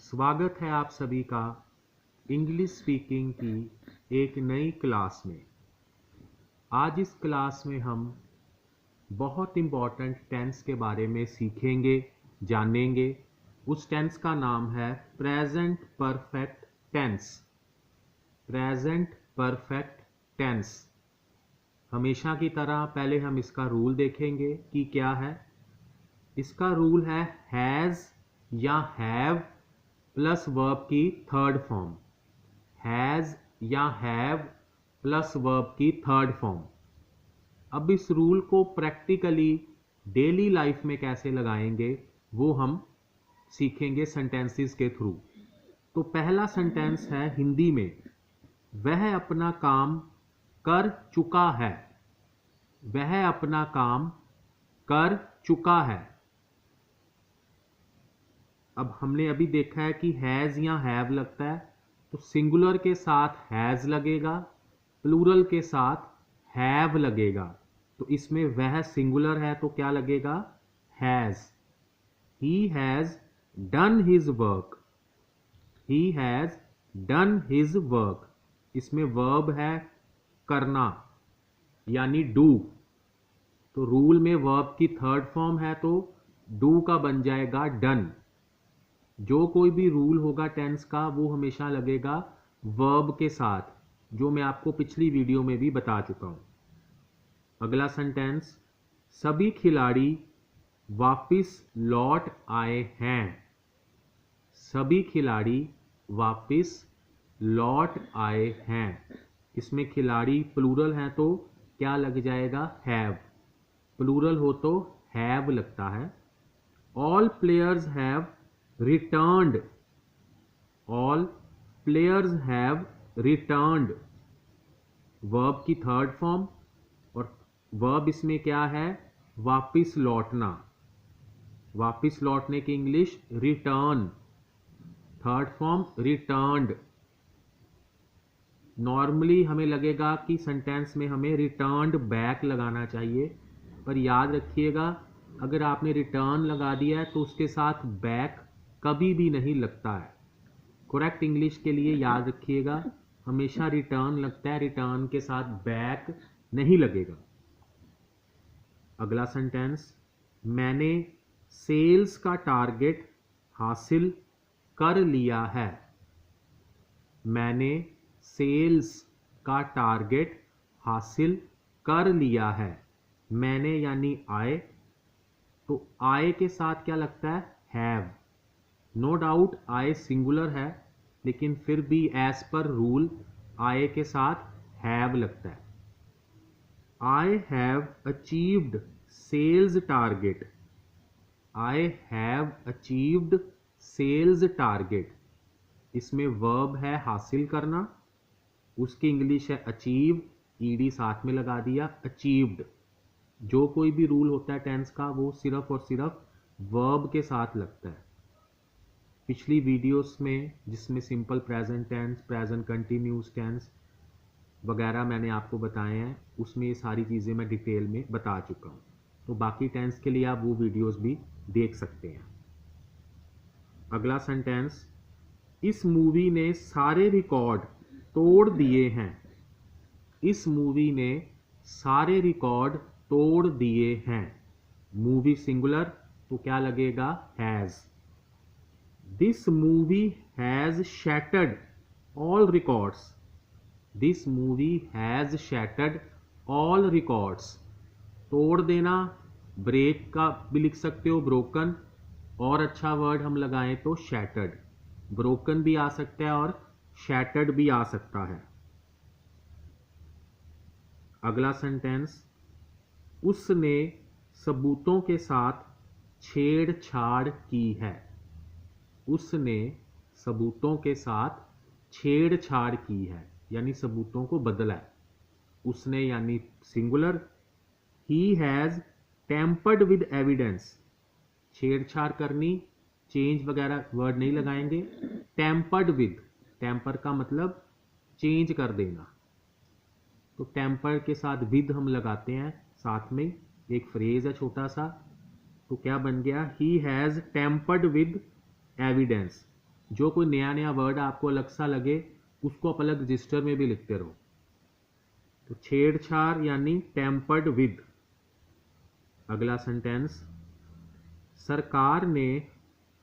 स्वागत है आप सभी का इंग्लिश स्पीकिंग की एक नई क्लास में। आज इस क्लास में हम बहुत इम्पॉर्टेंट टेंस के बारे में सीखेंगे, जानेंगे। उस टेंस का नाम है present perfect tense. Present perfect tense. हमेशा की तरह पहले हम इसका रूल देखेंगे कि क्या है। इसका रूल है हैज़ या हैव प्लस वर्ब की थर्ड फॉर्म। हैज़ या हैव प्लस वर्ब की थर्ड फॉर्म। अब इस रूल को प्रैक्टिकली डेली लाइफ में कैसे लगाएंगे वो हम सीखेंगे सेंटेंसेस के थ्रू। तो पहला सेंटेंस है हिंदी में, वह अपना काम कर चुका है। वह अपना काम कर चुका है। अब हमने अभी देखा है कि हैज़ या हैव लगता है, तो सिंगुलर के साथ हैज़ लगेगा, प्लूरल के साथ हैव लगेगा। तो इसमें वह सिंगुलर है तो क्या लगेगा? Has. He has done his work. He has done his work. इसमें वर्ब है करना यानी डू। तो रूल में वर्ब की थर्ड फॉर्म है तो डू का बन जाएगा डन। जो कोई भी रूल होगा टेंस का वो हमेशा लगेगा वर्ब के साथ, जो मैं आपको पिछली वीडियो में भी बता चुका हूं। अगला सेंटेंस, सभी खिलाड़ी वापस लौट आए हैं। सभी खिलाड़ी वापस लौट आए हैं। इसमें खिलाड़ी प्लूरल है तो क्या लग जाएगा? हैव। प्लूरल हो तो हैव लगता है। All players have returned. All players have returned. Verb की थर्ड फॉर्म, और वर्ब इसमें क्या है? वापिस लौटना। वापिस लौटने की English return. Third form returned. Normally हमें लगेगा कि सेंटेंस में हमें रिटर्न्ड बैक लगाना चाहिए, पर याद रखिएगा अगर आपने रिटर्न लगा दिया है तो उसके साथ बैक कभी भी नहीं लगता है। करेक्ट इंग्लिश के लिए याद रखिएगा हमेशा रिटर्न लगता है, रिटर्न के साथ बैक नहीं लगेगा। अगला सेंटेंस, मैंने सेल्स का टारगेट हासिल कर लिया है। मैंने सेल्स का टारगेट हासिल कर लिया है। मैंने यानी आए, तो आए के साथ क्या लगता है? हैव। नो डाउट आए सिंगुलर है, लेकिन फिर भी एज पर रूल आए के साथ हैव लगता है। I have achieved sales target. I have achieved sales target. इसमें वर्ब है हासिल करना, उसकी इंग्लिश है अचीव, ईडी साथ में लगा दिया, अचीव्ड। जो कोई भी रूल होता है टेंस का वो सिर्फ और सिर्फ वर्ब के साथ लगता है। पिछली वीडियोस में जिसमें simple present tense, present continuous tense वगैरह मैंने आपको बताए हैं, उसमें ये सारी चीज़ें मैं डिटेल में बता चुका हूँ। तो बाकी टेंस के लिए आप वो वीडियोस भी देख सकते हैं। अगला सेंटेंस, इस मूवी ने सारे रिकॉर्ड तोड़ दिए हैं। इस मूवी ने सारे रिकॉर्ड तोड़ दिए हैं। मूवी सिंगुलर तो क्या लगेगा? Has. This movie has shattered all records. This movie has shattered all records. तोड़ देना, ब्रेक का भी लिख सकते हो, ब्रोकन, और अच्छा वर्ड हम लगाएं तो shattered। ब्रोकन भी आ सकता है और shattered भी आ सकता है। अगला सेंटेंस, उसने सबूतों के साथ छेड़छाड़ की है। उसने सबूतों के साथ छेड़छाड़ की है, यानी सबूतों को बदला है। उसने यानी singular. He has tempered with evidence. छेड़छाड़ करनी, चेंज वगैरह वर्ड नहीं लगाएंगे। टेम्पर्ड विद, टेम्पर का मतलब चेंज कर देना, तो टेम्पर के साथ विद हम लगाते हैं, साथ में एक फ्रेज है छोटा सा, तो क्या बन गया? He has tempered with evidence. जो कोई नया नया वर्ड आपको अलग सा लगे उसको आप अलग रजिस्टर में भी लिखते रहो। तो छेड़छाड़ यानी टेम्पर्ड विद। अगला सेंटेंस, सरकार ने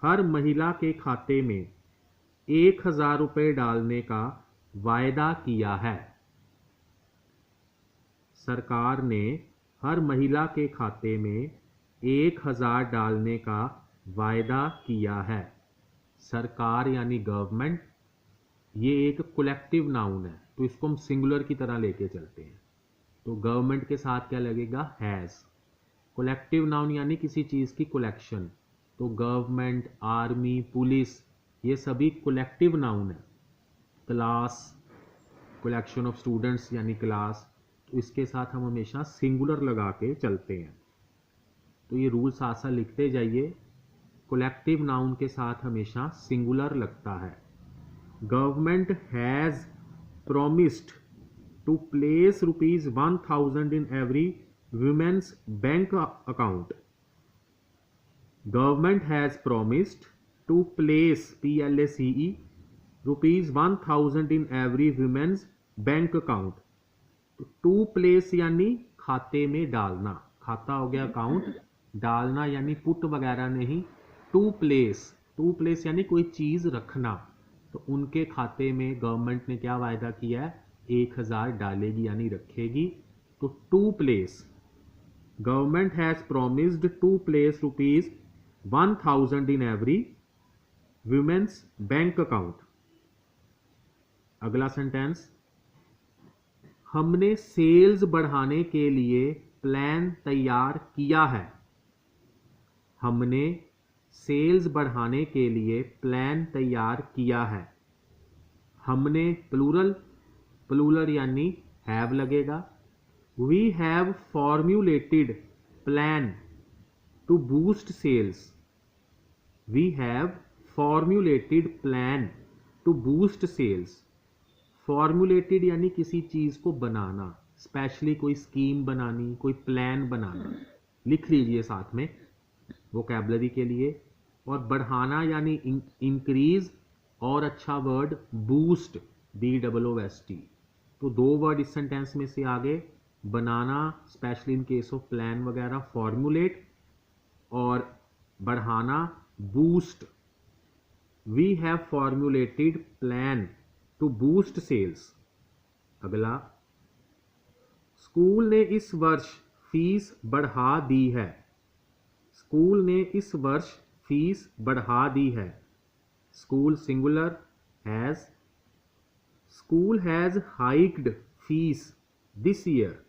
हर महिला के खाते में 1,000 रुपये डालने का वायदा किया है। सरकार ने हर महिला के खाते में 1,000 डालने का वायदा किया है। सरकार यानी गवर्नमेंट, ये एक कलेक्टिव नाउन है तो इसको हम सिंगुलर की तरह लेके चलते हैं। तो गवर्नमेंट के साथ क्या लगेगा, हैज़। कलेक्टिव नाउन यानी किसी चीज़ की कलेक्शन, तो गवर्नमेंट, आर्मी, पुलिस, ये सभी कलेक्टिव नाउन है। क्लास, कलेक्शन ऑफ स्टूडेंट्स यानी क्लास, तो इसके साथ हम हमेशा सिंगुलर लगा के चलते हैं। तो ये रूल साथ साथ लिखते जाइए, कलेक्टिव नाउन के साथ हमेशा सिंगुलर लगता है। Government has promised to place ₹1,000 in every women's bank account. Government has promised to place PLACE ₹1,000 in every women's bank account. to place यानी खाते में डालना, खाता हो गया अकाउंट, डालना यानी पुट वगैरह नहीं। टू प्लेस यानी कोई चीज़ रखना, तो उनके खाते में गवर्नमेंट ने क्या वायदा किया है, 1,000 डालेगी यानी रखेगी। तो to place, government has promised to place ₹1,000 in every women's bank account. अगला सेंटेंस, हमने सेल्स बढ़ाने के लिए प्लान तैयार किया है। हमने सेल्स बढ़ाने के लिए प्लान तैयार किया है। हमने प्लूरल यानी हैव लगेगा। We have formulated plan to boost sales. We have formulated plan to boost sales. Formulated यानी किसी चीज़ को बनाना, स्पेशली कोई स्कीम बनानी, कोई प्लान बनाना, लिख लीजिए साथ में वोकैबुलरी के लिए। और बढ़ाना यानी इंक्रीज, और अच्छा वर्ड बूस्ट, BOOST। तो दो वर्ड इस सेंटेंस में से आगे, बनाना specially in case of plan वगैरह, फॉर्मुलेट, और बढ़ाना boost. We have formulated plan to boost sales. अगला, स्कूल ने इस वर्ष फीस बढ़ा दी है। स्कूल ने इस वर्ष फीस बढ़ा दी है। School singular, has. School has hiked fees this year.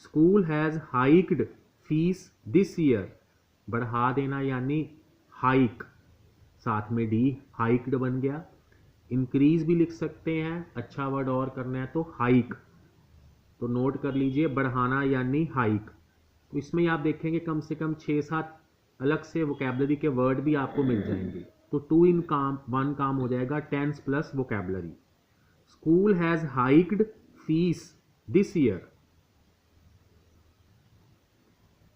School has hiked fees this year. बढ़ा देना यानी हाइक, साथ में डी, हाइक्ड बन गया। इंक्रीज भी लिख सकते हैं, अच्छा वर्ड और करना है तो हाइक। तो नोट कर लीजिए, बढ़ाना यानी हाइक। तो इसमें आप देखेंगे कम से कम 6-7 अलग से वोकैबुलरी के वर्ड भी आपको मिल जाएंगे। तो 2 in 1 काम हो जाएगा, tens plus vocabulary. School has hiked fees this year.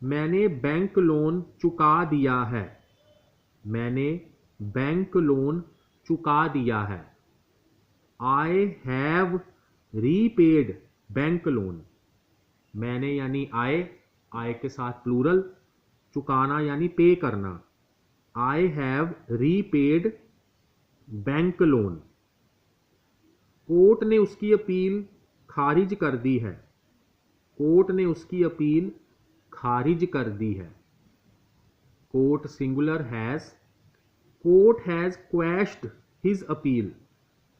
मैंने बैंक लोन चुका दिया है। मैंने बैंक लोन चुका दिया है। I have repaid bank loan. मैंने यानी आय के साथ प्लूरल, चुकाना यानी पे करना। I have repaid bank loan. Court ने उसकी अपील खारिज कर दी है। कोर्ट ने उसकी अपील खारिज कर दी है। Court singular, has. Court has quashed his appeal.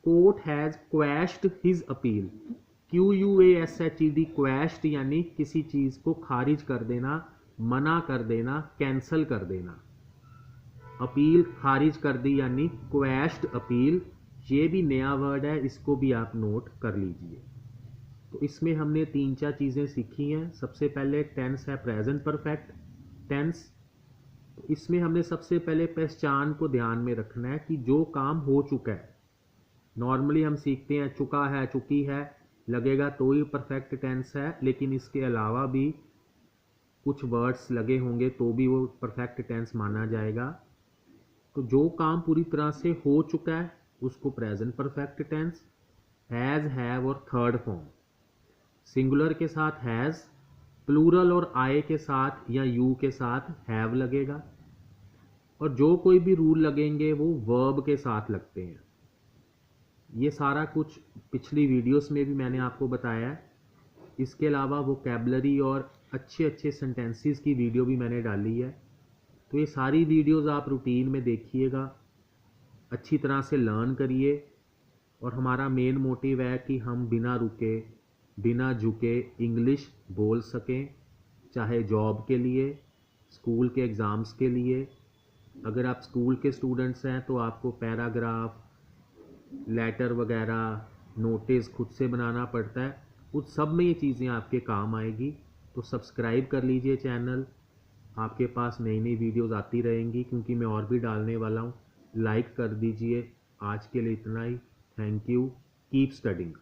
Court has quashed his appeal. QUASHED, quashed यानी किसी चीज को खारिज कर देना, मना कर देना, कैंसल कर देना। अपील खारिज कर दी यानी क्वैश्ड अपील। ये भी नया वर्ड है, इसको भी आप नोट कर लीजिए। तो इसमें हमने 3-4 चीज़ें सीखी हैं। सबसे पहले टेंस है प्रेजेंट परफेक्ट टेंस। तो इसमें हमने सबसे पहले पहचान को ध्यान में रखना है कि जो काम हो चुका है। नॉर्मली हम सीखते हैं चुका है, चुकी है लगेगा तो ही परफेक्ट टेंस है, लेकिन इसके अलावा भी कुछ वर्ड्स लगे होंगे तो भी वो परफेक्ट टेंस माना जाएगा। तो जो काम पूरी तरह से हो चुका है उसको present perfect tense, has, have और थर्ड फॉर्म। सिंगुलर के साथ हैज़, प्लूरल और आई के साथ या यू के साथ हैव लगेगा, और जो कोई भी रूल लगेंगे वो वर्ब के साथ लगते हैं। ये सारा कुछ पिछली वीडियोस में भी मैंने आपको बताया है। इसके अलावा वोकैबुलरी और अच्छे अच्छे सेंटेंसेस की वीडियो भी मैंने डाली है। तो ये सारी वीडियोस आप रूटीन में देखिएगा, अच्छी तरह से लर्न करिए। और हमारा मेन मोटिव है कि हम बिना रुके बिना झुके इंग्लिश बोल सकें, चाहे जॉब के लिए, स्कूल के एग्ज़ाम्स के लिए। अगर आप स्कूल के स्टूडेंट्स हैं तो आपको पैराग्राफ, लेटर वगैरह, नोटिस खुद से बनाना पड़ता है। उस सब में ये चीज़ें आपके काम आएगी। तो सब्सक्राइब कर लीजिए चैनल, आपके पास नई नई वीडियोस आती रहेंगी, क्योंकि मैं और भी डालने वाला हूँ। लाइक कर दीजिए। आज के लिए इतना ही। Thank you. Keep studying.